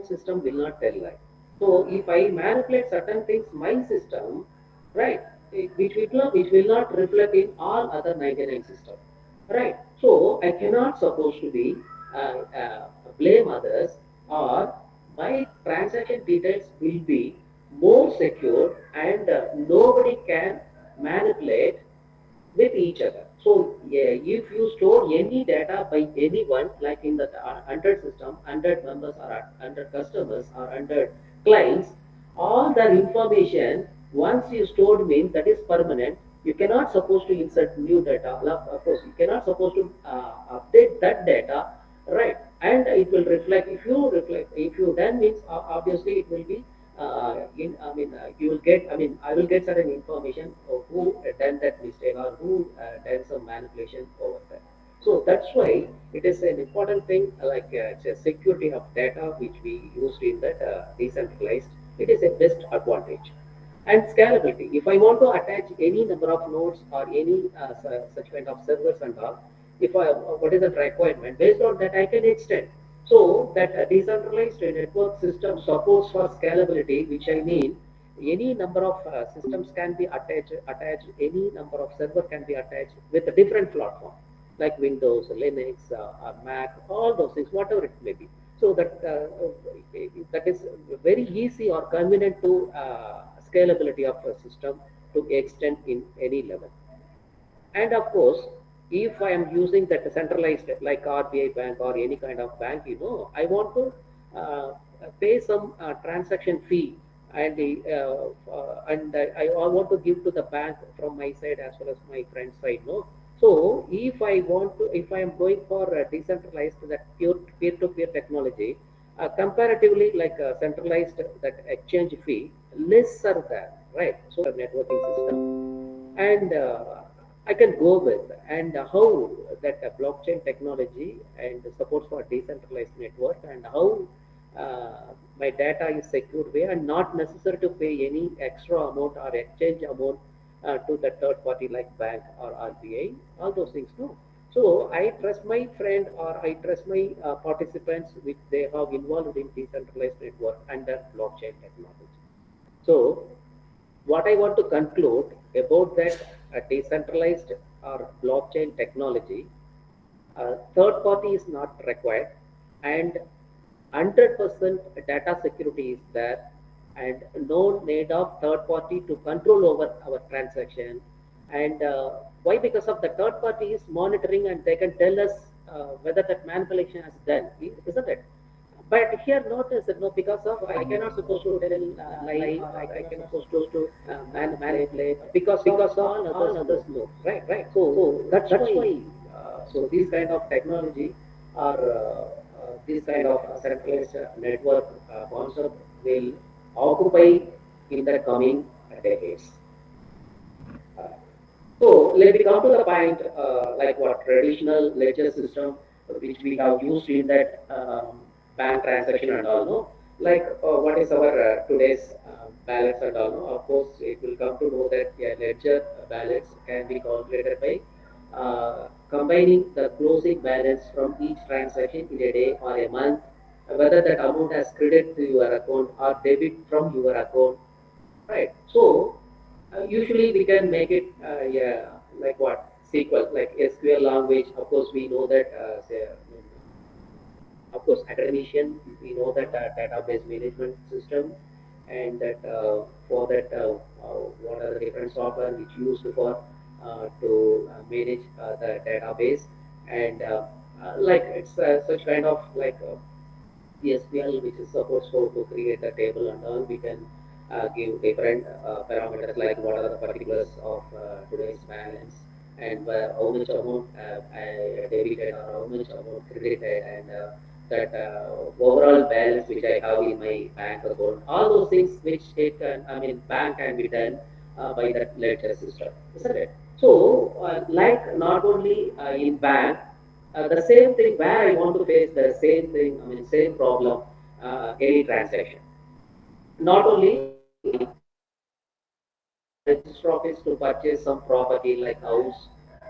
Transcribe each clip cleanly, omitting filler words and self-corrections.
system will not tell lie. So if I manipulate certain things, my system, right, which will not reflect in all other 99 system, right? So I cannot supposed to be blame others, or my transaction details will be more secure, and nobody can manipulate with each other. So yeah, if you store any data by anyone, like in the 100 system, 100 members or 100 customers or 100 clients, all the information once you stored means that is permanent. You cannot supposed to insert new data. Of course, you cannot supposed to update that data, right? And it will reflect. If you then means obviously it will be you will get, I will get certain information of who done that mistake, or who done some manipulation over there. So that's why it is an important thing, it's a security of data which we used in that decentralized. It is a best advantage. And scalability. If I want to attach any number of nodes or any such kind of servers and all, if I what is the requirement, based on that I can extend. So that decentralized network system supports for scalability, which I mean any number of systems can be attached, any number of server can be attached with a different platform, like Windows, Linux, Mac, all those things, whatever it may be. So that is very easy or convenient to scalability of a system to extend in any level. And of course, if I am using that centralized like RBI bank or any kind of bank, I want to pay some transaction fee, and I want to give to the bank from my side as well as my friend's side. No, so if I am going for decentralized, that pure peer-to-peer technology, comparatively like centralized, that exchange fee lesser than, right? So networking system, and I can go with, and how that blockchain technology and supports for decentralized network, and how my data is secured way, and not necessary to pay any extra amount or exchange amount to the third party like bank or RBI, all those things. No. So I trust my friend, or I trust my participants which they have involved in decentralized network under blockchain technology. So what I want to conclude about that decentralized or blockchain technology, third party is not required, and 100% data security is there, and no need of third party to control over our transaction. And why? Because of the third party is monitoring, and they can tell us whether that manipulation has done, isn't it? But here notice that no, because of I cannot supposed to tell lie, or I cannot supposed to manipulate, because all others know, right, right. So that's why so this kind of technology, or this kind of centralized network concept will occupy in the coming decades. Uh, so let me come to the point, like what traditional ledger system which we have used in that bank transaction and all. No, like what is our today's balance and all. No, of course it will come to know that ledger balance can be calculated by combining the closing balance from each transaction in a day or a month, whether that amount has credit to your account or debit from your account, right? So usually we can make it, yeah, like what SQL, like SQL language. Of course, we know that. Of course, academician, we know that database management system, and that for that, what are the different software which used for to manage the database, and like it's such kind of like SQL, which is supposed to create a table and all. We can give different parameters, like what are the particulars of today's balance, and how much amount debited or how much amount credited, and that overall balance which I have in my bank account. All those things which it can, bank can be done by that ledger system, isn't it? So, like not only in bank, the same thing where I want to face the same thing, same problem, any transaction. Not only register office to purchase some property like house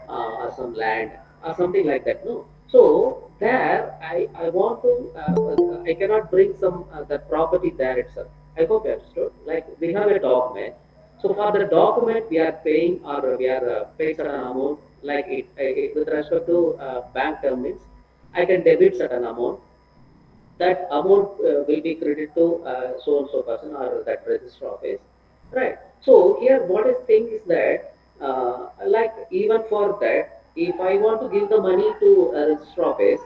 or some land or something like that. No. So there I want to I cannot bring some that property there itself. I hope you understood. Like we have a document. So for the document we are paying or we are paying certain amount like it with respect to bank term means I can debit certain amount that amount will be credited to so and so person or that register office, right? So here, what is thing is that like even for that, if I want to give the money to a register office,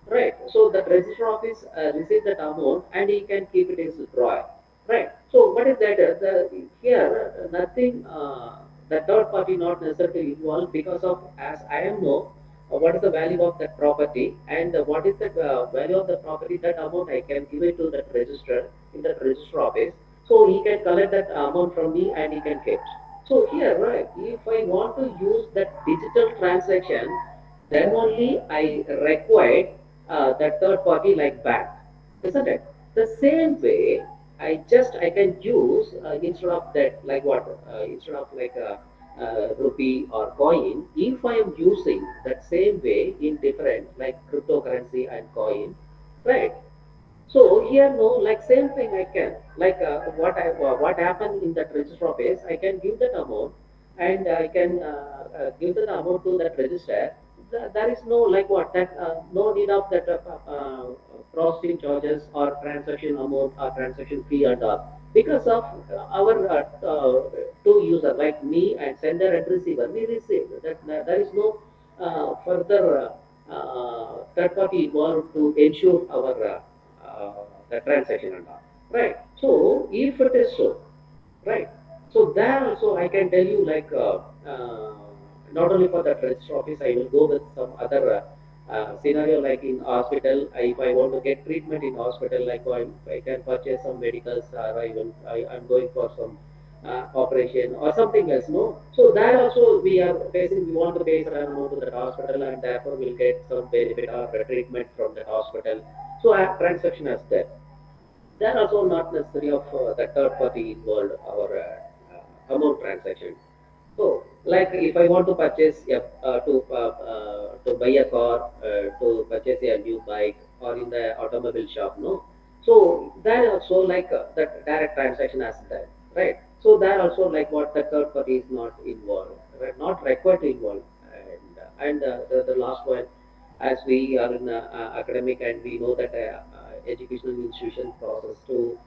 right? So that register office receive that amount and he can keep it in his drawer, right? So what is that? The here nothing. The third party not necessarily involved because of as I am know what is the value of that property and what is the value of the property that amount I can give it to that register in that register office so he can collect that amount from me and he can keep. So here right if I want to use that digital transaction then only I require that third party like bank, isn't it? The same way I can use instead of that like what instead of like a rupee or coin, if I am using that same way in different like cryptocurrency and coin, right? So here no, like same thing I can like what happened in that register office, I can give that amount and I can give that amount to that register. There is no like what that no need of that processing charges or transaction amount or transaction fee and all because of our two user like me and sender and receiver we receive that there is no further third party involved to ensure our uh, the transaction and all. Right. So if it is so, right. So there also I can tell you like not only for the register office, I will go with some other scenario like in hospital. If I want to get treatment in hospital, like I can purchase some medicals or I'm going for some operation or something else. No. So there also we are facing. We want to pay certain amount to that hospital and therefore we'll get some benefit or treatment from that hospital. So a transaction as that. They are also not necessary of the third party involved or amount transaction. So, like if I want to purchase to buy a car, to purchase a new bike, or in the automobile shop, no. So that also like that direct transaction as that, right? So that also like what the third party is not involved, right? Not required to involve. The last one, as we are in academic and we know that educational institution process to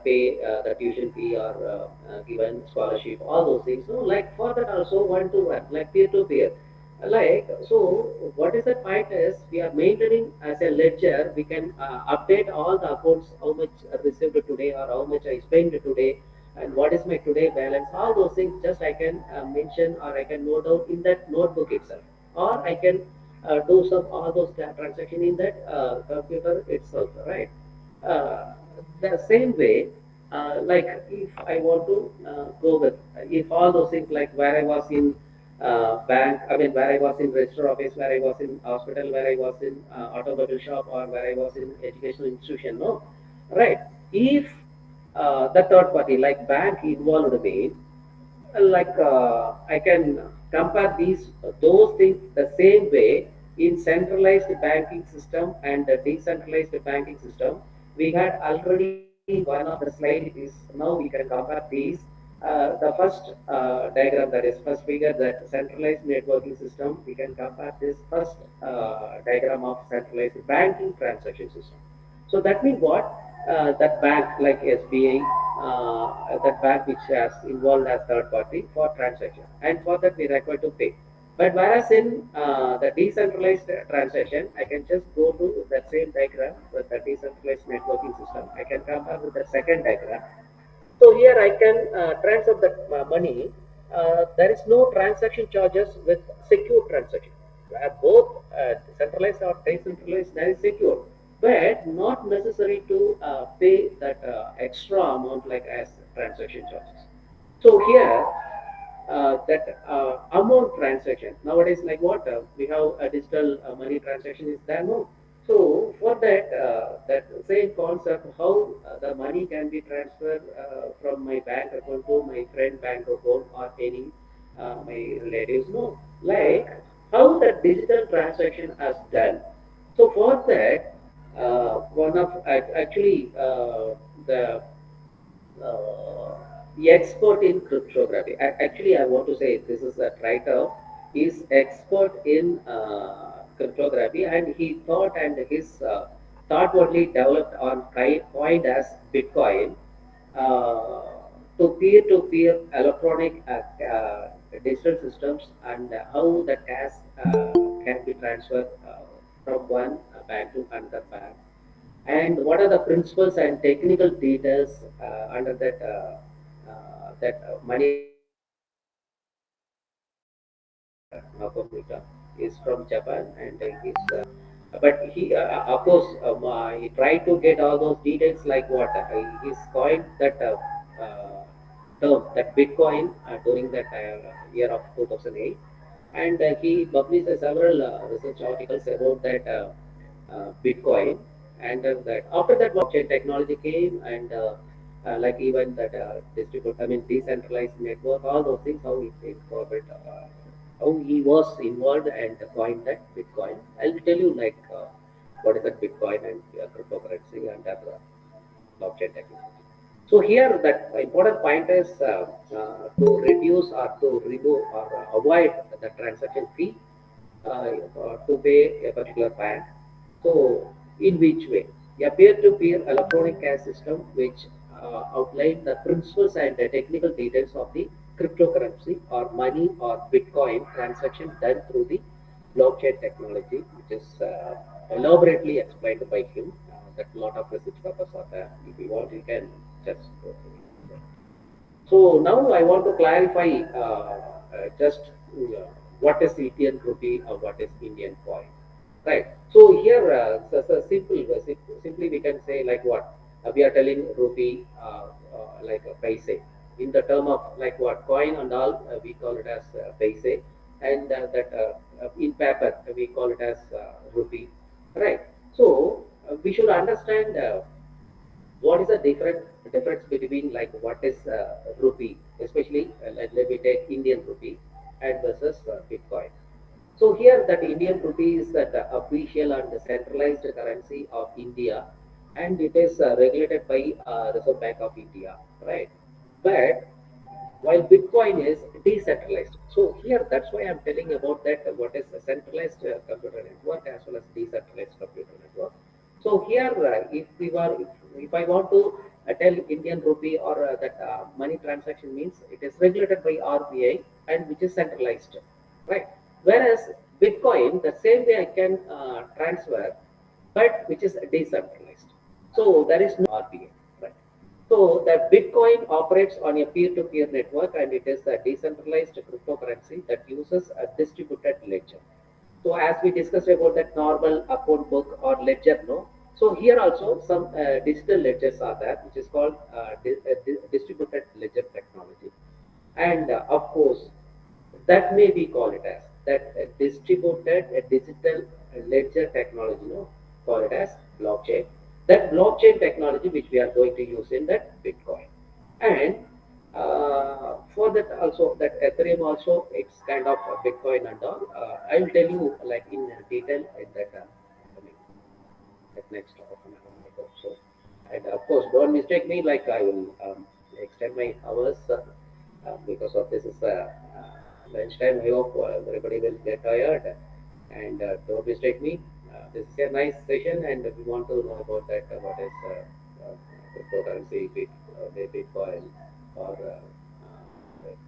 pay the tuition fee or given scholarship, all those things. So like for that also one to one, like peer to peer. Like so, what is the point is we are maintaining as a ledger. We can update all the accounts, how much I received today or how much I spent today, and what is my today balance. All those things just I can mention or I can note down in that notebook itself, or I can do some all those transaction in that computer itself, right? Uh, the same way, like if I want to go with, if all those things like where I was in bank, I mean where I was in register office, where I was in hospital, where I was in automobile shop, or where I was in educational institution, no, right? If the third party like bank involved me, like I can compare these those things the same way in centralized banking system and the decentralized banking system. We had already one of the slide. It is now we can compare these. The first diagram that is first figure that centralized networking system. We can compare this first diagram of centralized banking transaction system. So that means what? That bank like SBI, that bank which has involved as third party for transaction, and for that we require to pay. But whereas in the decentralized transaction, I can just go to that same diagram with the decentralized networking system. I can compare with the second diagram. So here I can transfer that money. There is no transaction charges with secure transaction. Both centralized or decentralized, that is secure, but not necessary to pay that extra amount like as transaction charges. So here that amount transaction nowadays like what we have a digital money transaction is there no. So for that that same concept how the money can be transferred from my bank account to my friend bank account or any my relatives no, like how the digital transaction is done. So for that, one of actually the uh, expert in cryptography. Actually, I want to say this is a writer is expert in cryptography, and he thought and his thought only developed on coined as Bitcoin uh, to peer-to-peer electronic digital systems, and how the cash can be transferred from one bank to another bank, and what are the principles and technical details under that money transfer system. Nakamura is from Japan, and but he of course he tried to get all those details like what he's coined that term, that Bitcoin during that year of 2008, and he published several research articles about that Bitcoin, and that after that blockchain technology came, and like even that I mean decentralized network, all those things, how it incorporate, how he was involved and coined that Bitcoin. I'll tell you like what is that Bitcoin and cryptocurrency and blockchain technology. So here, that important point is to reduce or to remove or avoid the transaction fee to pay a particular bank. So, in which way? A peer-to-peer electronic cash system which outline the principles and the technical details of the cryptocurrency or money or Bitcoin transaction done through the blockchain technology, which is elaborately explained by him. That lot of research purpose are there. If you want, you can just go through it. So now I want to clarify just what is Indian rupee or what is Indian coin, right? So here, simply we can say like what we are telling rupee like a paise. In the term of like what coin and all, we call it as paise, and that in paper we call it as rupee, right? So we should understand. What is the difference between like what is rupee, especially like let me take Indian rupee and versus Bitcoin. So here that Indian rupee is that official and centralized currency of India, and it is regulated by Reserve Bank of India, right? But while Bitcoin is decentralized. So here, that's why I'm telling about that what is a centralized computer network as well as decentralized computer network. So here, if I want to tell Indian rupee or that money transaction means it is regulated by RBI and which is centralized, right? Whereas Bitcoin, the same way I can transfer, but which is decentralized. So there is no RBI, right? So the Bitcoin operates on a peer-to-peer network, and it is a decentralized cryptocurrency that uses a distributed ledger. So as we discussed about that normal account book or ledger, no. So here also some digital ledgers are there, which is called distributed ledger technology. And of course, that may be called it as that distributed digital ledger technology, no, call it as blockchain. That blockchain technology which we are going to use in that Bitcoin, and for that also that Ethereum also it's kind of Bitcoin and all. I'll tell you like in detail in that coming that next half an hour or so. And of course, don't mistake me like I will extend my hours because of this is lunchtime. I hope everybody will get tired. And don't mistake me. This is a nice session, and we want to know about that. What is cryptocurrency, Bitcoin, or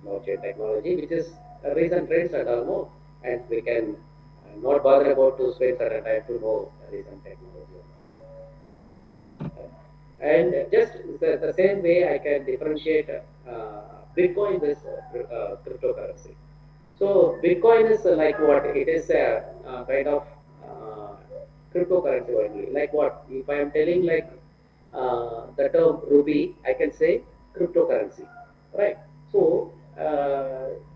blockchain technology, which is a recent trends and all know, and we can not bother about to spend certain time to know recent technology. And just the same way, I can differentiate Bitcoin with cryptocurrency. So Bitcoin is like what? It is a kind of uh, cryptocurrency only. Like what? If I am telling like the term rupee, I can say cryptocurrency, right? So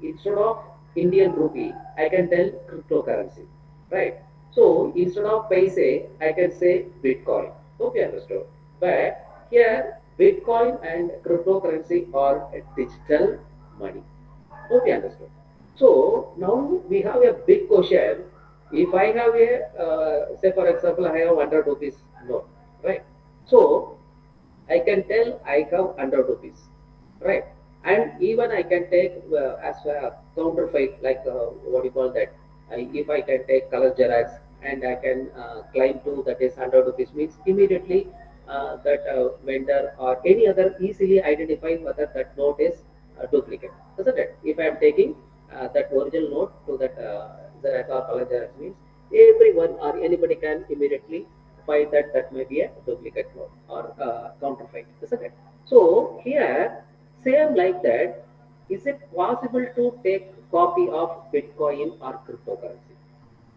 instead of Indian rupee, I can tell cryptocurrency, right? So instead of paise, I can say Bitcoin. Hope you understood. But here, Bitcoin and cryptocurrency are a digital money. Hope you understood. So now we have a big question. If I have a, say for example, I have 100 rupees note, right? So I can tell I have 100 rupees, right? And even I can take as a counterfeit, like what do you call that? If I can take color xerox and I can claim to that is 100 rupees, means immediately that vendor or any other easily identify whether that note is duplicate, isn't it? If I am taking that original note to that xerox or color xerox, means everyone or anybody can immediately find that that may be a duplicate note or counterfeit, isn't it? So here, same like that, is it possible to take copy of Bitcoin or cryptocurrency?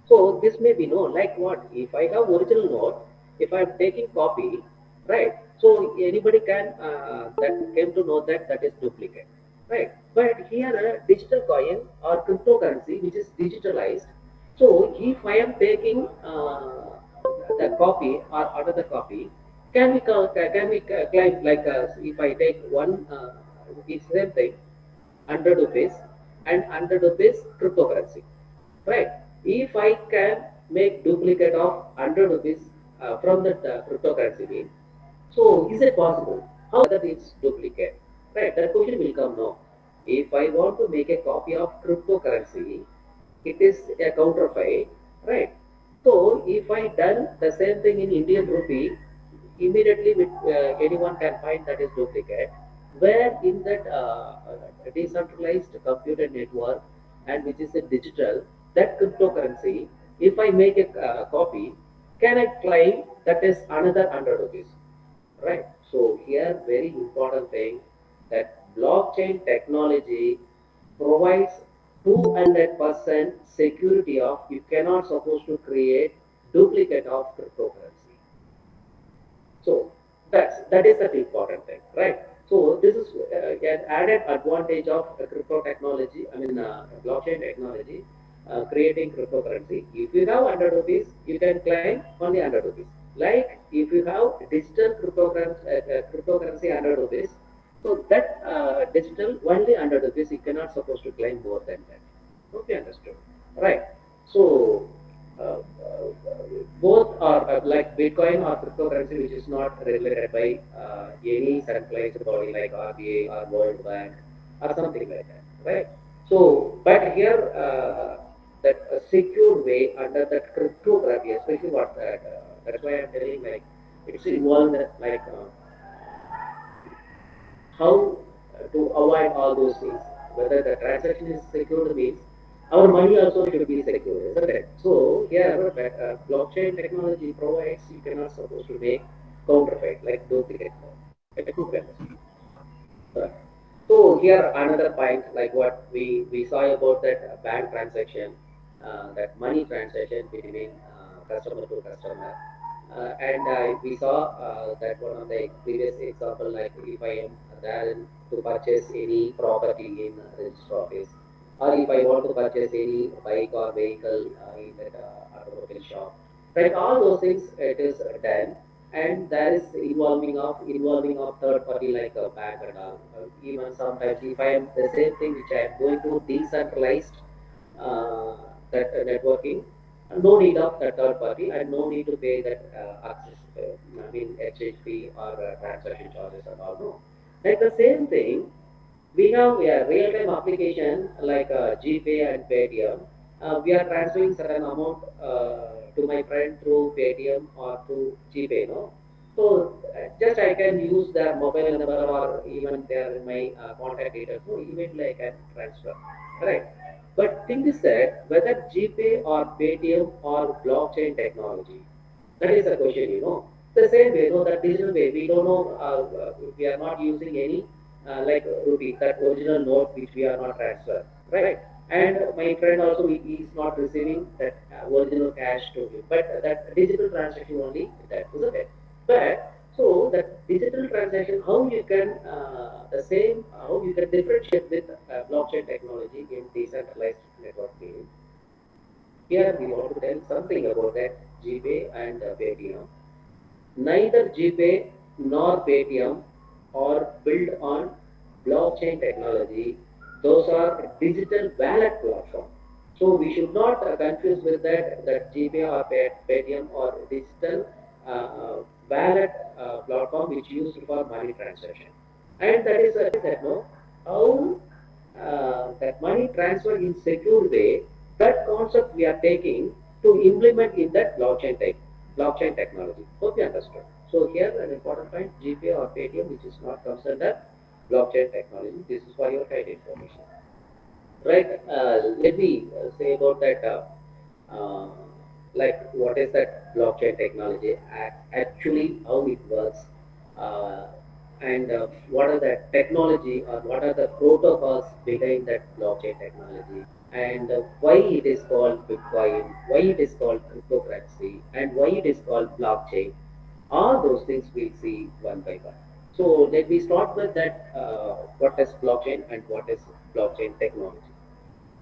So this may be no, like what? If I have original note, if I am taking copy, right? So anybody can that came to know that that is duplicate, right? But here digital coin or cryptocurrency which is digitalized. So if I am taking the copy or another copy, can we claim like if I take one, it's same thing, 100 rupees and 100 rupees cryptocurrency, right? If I can make duplicate of 100 rupees from that cryptocurrency mean, so is it possible? How that it's duplicate? Right, that question will come now. If I want to make a copy of cryptocurrency, it is a counterfeit, right? So if I done the same thing in Indian rupee, immediately with, anyone can find that is duplicate. Where in that decentralized computer network and which is a digital, that cryptocurrency, if I make a copy, can I claim that is another 100 rupees? Right. So here very important thing that blockchain technology provides 200% security of you cannot supposed to create duplicate of cryptocurrency. So that is the important thing, right? So this is an added advantage of crypto technology. I mean blockchain technology, creating cryptocurrency. If you have 100 rupees, you can claim only 100 rupees. Like if you have digital cryptocurrency 100 rupees, so that digital only 100 rupees, you cannot supposed to claim more than that. Okay, understood. Right. So both are like Bitcoin or cryptocurrency, which is not regulated by any centralized body like RBA or World Bank or something like that, right? So, but here that secure way under that cryptography, especially what that, that's why I'm telling like it's involved like how to avoid all those things. Whether the transaction is secured means our money also should be secure, isn't it? So here, blockchain technology provides you cannot supposed to make counterfeit like duplicate. Like Right. So here another point like what we saw about that bank transaction, that money transaction between customer to customer, and we saw that one of the previous example like if I am there to purchase any property in register office, or if I want to purchase any bike or vehicle in that automobile shop, right? All those things it is done and there is involving of third party like a bank and all. Even sometimes if I am the same thing which I am going to decentralized uh, that networking, no need of that third party and no need to pay that access, I mean exchange fee or transaction charges and all. No, like the same thing we have a real-time application like GPay and Paytm. We are transferring certain amount to my friend through Paytm or through GPay, no? So just I can use their mobile number or even their my contact details. So immediately I can transfer, right? But thing is that whether GPay or Paytm or blockchain technology, that is the question, you know. The same way, no, that digital way, we don't know, we are not using any like rupee, that original note which we are not transfer, right? And my friend also he is not receiving that original cash to him, but that digital transaction only that, isn't it? But so that digital transaction, how you can the same, how you can differentiate with blockchain technology in decentralized networking. Here we want to tell something about that GPay and Paytm. Neither GPay nor Paytm are built on blockchain technology. Those are digital wallet platform. So we should not confuse with that GPay or Paytm or digital wallet platform which used for money transaction. And that no how that money transfer in secure way, that concept we are taking to implement in that blockchain technology. Hope you understood. So here an important point, GPay or Paytm which is not considered blockchain technology. This is for your kind information. Right. Let me say about that. Uh, like, what is that blockchain technology? Actually, how it works, uh, and what are the technology or what are the protocols behind that blockchain technology, and why it is called Bitcoin, why it is called cryptocurrency, and why it is called blockchain. All those things we'll see one by one. So let me start with that. What is blockchain and what is blockchain technology?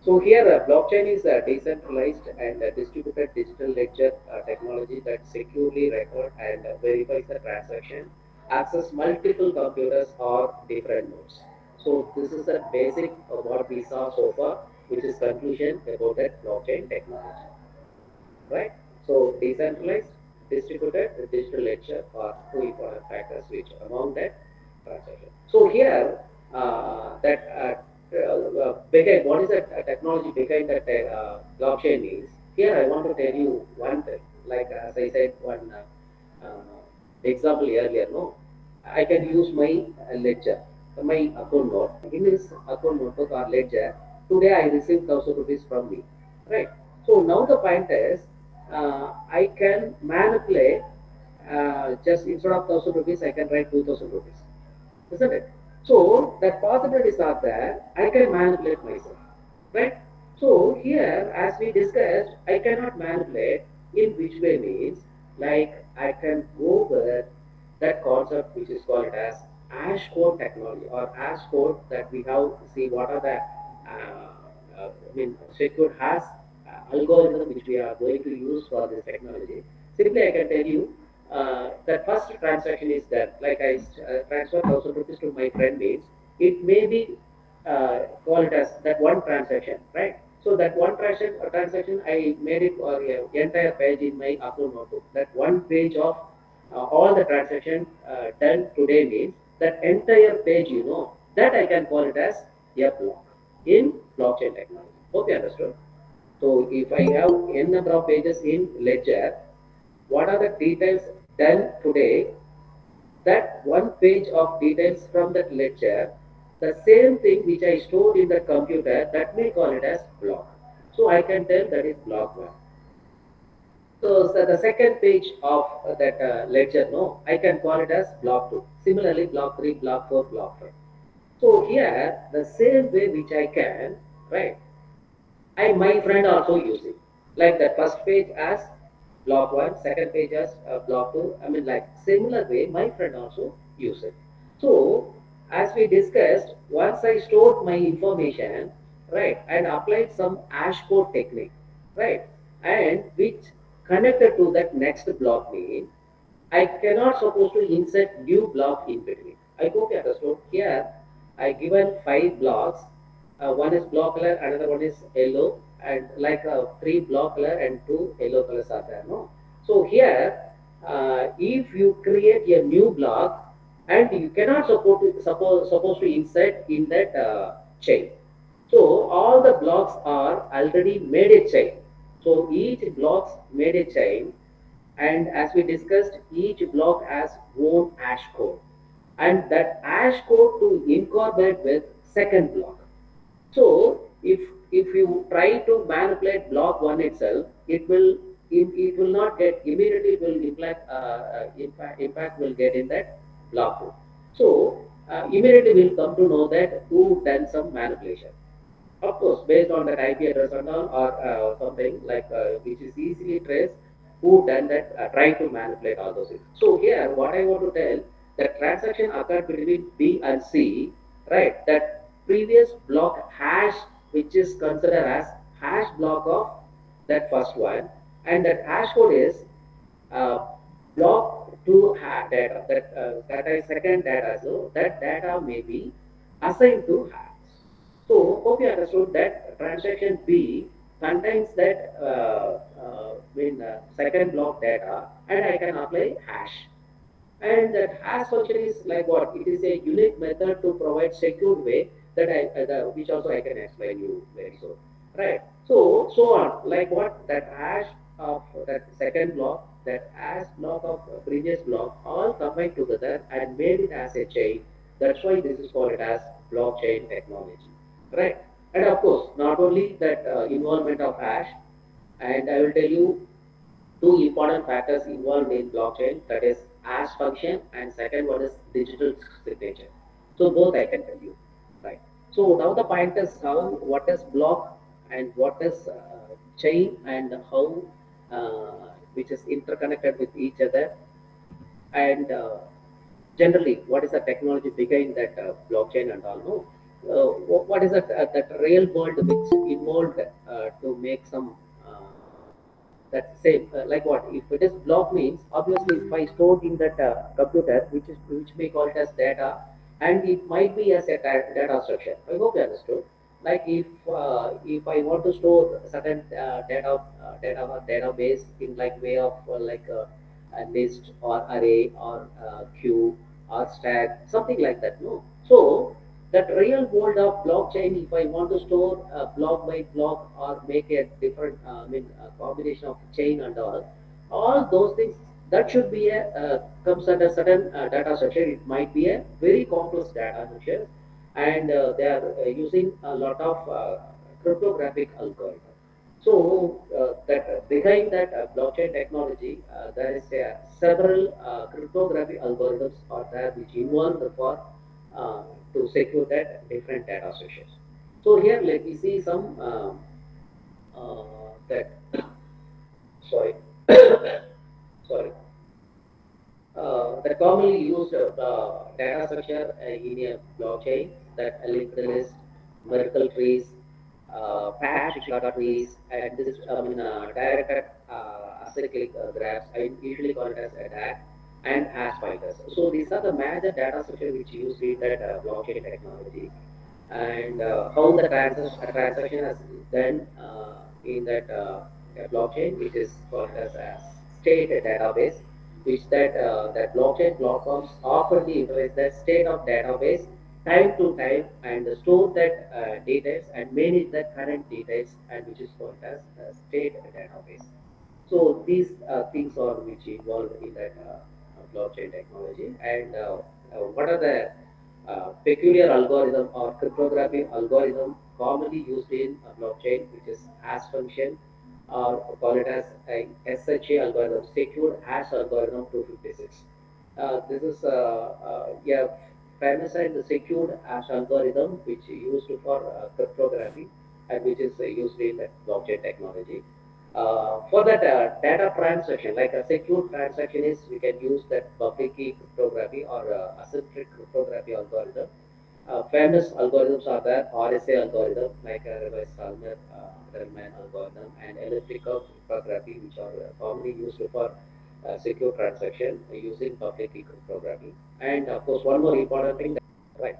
So here, blockchain is a decentralized and distributed digital ledger technology that securely record and verifies the transaction, access multiple computers or different nodes. So this is the basic of what we saw so far, which is conclusion about that blockchain technology, right? So decentralized, distributed, digital ledger are two important factors which among that transaction. So here, behind what is that technology behind that blockchain is, here I want to tell you one thing. Like as I said, one example earlier, no, I can use my ledger, my account note. In this account notebook or ledger, today I received 1,000 rupees from me, right? So now the point is, I can manipulate. Just instead of 1,000 rupees, I can write 2,000 rupees, isn't it? So that possibilities are there. I can manipulate myself, right? So here, as we discussed, I cannot manipulate in which way means, like I can go with that concept which is called as ash code technology or ash code that we have see what are the I mean secured has algorithm which we are going to use for this technology. Simply, I can tell you that first transaction is that, like I transfer 1,000 rupees to my friend means it may be called as that one transaction, right? So that one transaction I made it for a entire page in my account notebook. That one page of all the transaction done today means that entire page, that I can call it as a block in blockchain technology. Hope you understood. So if I have n number of pages in ledger, what are the details done today, that one page of details from that ledger, the same thing which I stored in the computer, that may call it as block. So I can tell that is block one. So the second page of that ledger, no, I can call it as block two. Similarly, block three, block four, block five. So here, the same way which I can, right? I my friend also use it. Like that first page as block one, second page as block two. I mean, like similar way, my friend also use it. So as we discussed, once I stored my information, right, and applied some hash code technique, right, and which connected to that next block mean, I cannot supposed to insert new block in between. I hope you understood. Here, I given five blocks. One is block color, another one is yellow, and like three block color and two yellow colors are there. No. So here, if you create a new block, and you cannot supposed to insert in that chain. So all the blocks are already made a chain. So each blocks made a chain, and as we discussed, each block has own hash code, and that hash code to incorporate with second block. So if you try to manipulate block one itself, it will not get immediately, it will impact will get in that block two. So immediately we'll come to know that who done some manipulation, of course, based on that IP address and all, or something like which is easily traced, who done that, trying to manipulate all those things. So here, what I want to tell, the transaction occurred between B and C, right? That previous block hash, which is considered as hash block of that first one, and that hash code is uh, block to data. That is second data. So that data may be assigned to hash. So hope you understood that transaction B contains that second block data, and I can apply hash. And that hash function is like what? It is a unique method to provide secure way that which also I can explain you very soon. Right. So on. Like what? That hash of that second block, that hash block of previous block, all combined together and made it as a chain. That's why this is called as blockchain technology. Right. And of course, not only that involvement of hash, and I will tell you two important factors involved in blockchain, that is hash function, and second one is digital signature. So both I can tell you, right? So now the point is how, what is block and what is chain, and how which is interconnected with each other, and generally what is the technology behind that blockchain and all. No, what is that real world which involved to make some that same like what, if it is block means obviously if I stored in that computer, which may call it as data, and it might be as a data structure. I hope you understood. Like if I want to store certain data or database in like way of a list or array or queue or stack, something like that. No, so that real world of blockchain, if I want to store block by block or make a different, a combination of chain and all those things, that should be a comes under certain data structure. It might be a very complex data structure, and they are using a lot of cryptographic algorithm. So that behind that blockchain technology, there is several cryptography algorithms are there which involved for uh, to secure that different data structures. So here let me see some that sorry sorry the commonly used data structure in a blockchain, that linked list, Merkle trees, patch trees, and this directed acyclic graphs. I usually call it as a DAG, and hash pointers. So these are the major data structure which used in that blockchain technology, and how the transaction is done in that blockchain, which is called as a state database, which that blockchain platforms offer the interface that state of database time to time, and store that details and manage the current details, and which is called as state database. So these things are which involved in that blockchain technology, and what are the peculiar algorithm or cryptography algorithm commonly used in blockchain, which is hash function, or call it as a SHA algorithm, secured hash algorithm 256. This is yeah, famous and secured hash algorithm which is used for cryptography, and which is used in blockchain technology. For that data transaction, like a secure transaction is, we can use that public key cryptography or asymmetric cryptography algorithm. Famous algorithms are there: RSA algorithm, like reverse Hellman algorithm, and elliptical cryptography, which are commonly used for secure transaction using public key cryptography. And of course, one more important thing, right?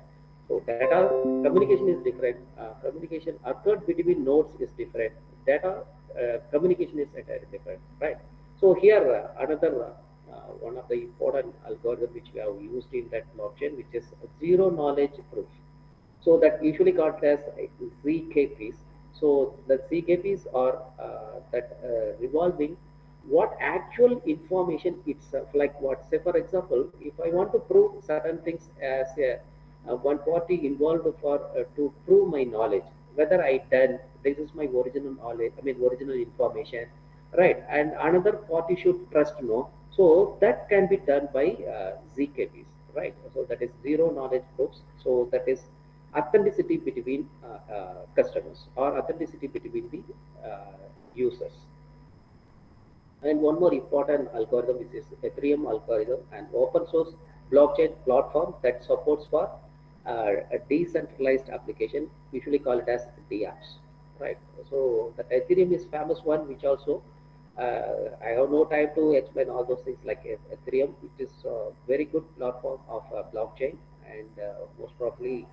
So data communication is different. Communication occurred between nodes is different. Data communication is entirely different, right? So here another one of the important algorithm which we have used in that blockchain, which is zero knowledge proof. So that usually called as ZKPs. So the ZKPs are that revolving what actual information itself, like what, say for example, if I want to prove certain things as one party involved for to prove my knowledge, whether I done, this is my original knowledge, I mean original information, right? And another party should trust no. So that can be done by ZKPs, right? So that is zero knowledge proofs. So that is authenticity between customers, or authenticity between the users. And one more important algorithm is Ethereum algorithm, an open source blockchain platform that supports for a decentralized application, usually call it as DApps, right? So the Ethereum is famous one, which also I have no time to explain all those things like Ethereum. It is a very good platform of blockchain, and most probably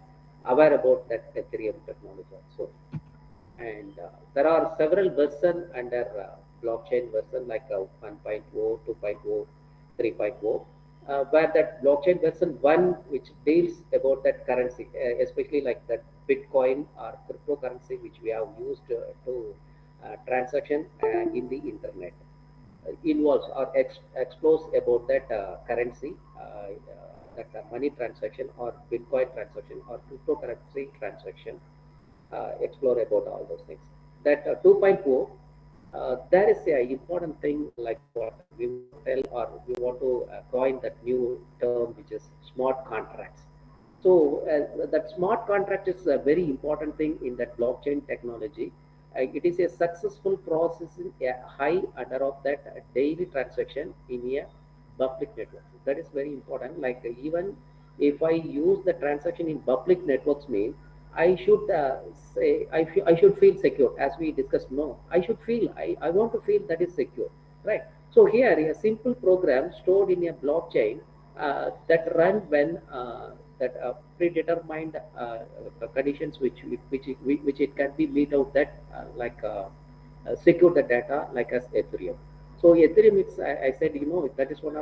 aware about that Ethereum technology also. and there are several versions under blockchain version like 1.0, 2.0, 3.0, where that blockchain version 1 which deals about that currency, especially like that Bitcoin or cryptocurrency which we have used to transaction in the internet, involves or explores about that currency, that money transaction or Bitcoin transaction or cryptocurrency transaction, explore about all those things. That 2.0, there is a important thing like what we want to tell or we want to coin that new term which is smart contracts. So that smart contract is a very important thing in that blockchain technology. It is a successful process in a high order of that daily transaction in a public network. That is very important. Like even if I use the transaction in public networks, mean I should say I should feel secure as we discussed. No, I should feel I want to feel that is secure, right? So here a simple program stored in a blockchain that run when that predetermined conditions which it can be meet out that secure the data like as Ethereum. So Ethereum, I said that is one of